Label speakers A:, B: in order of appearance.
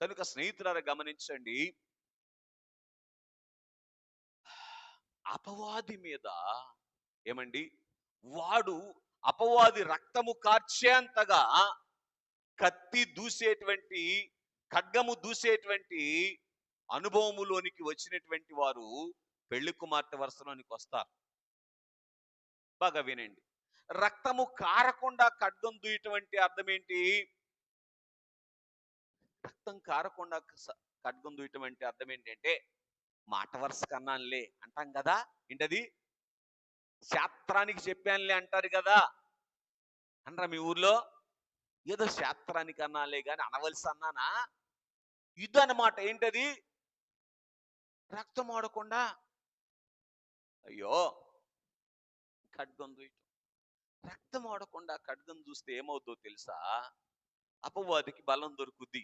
A: కనుక స్నేహితులారా గమనించండి, అపవాది మీద ఏమండి, వాడు అపవాది రక్తము కార్చేంతగా కత్తి దూసేటువంటి, ఖడ్గము దూసేటువంటి అనుభవములోనికి వచ్చినటువంటి వారు పెళ్లి కుమార్తె వరుసలోనికి వస్తారు. బాగా వినండి. రక్తము కారకుండా ఖడ్గం దూయటం అంటే అర్థం ఏంటి? రక్తం కారకుండా ఖడ్గం దూయటం అంటే అర్థం ఏంటంటే, మాట వరుసకు అన్నానులే అంటాం కదా. ఏంటది? శాస్త్రానికి చెప్పానులే అంటారు కదా. అనరా మీ ఊర్లో? ఏదో శాస్త్రానికి అన్నాలే గాని అనవలసి అన్నానా? ఇదన్నమాట. ఏంటది? రక్తం ఓడకుండా. అయ్యో! ఖడ్గం దూయటం. రక్తం ఓడకుండా ఖడ్గం చూస్తే ఏమవుద్దో తెలుసా? అపవాదికి బలం దొరుకుద్ది.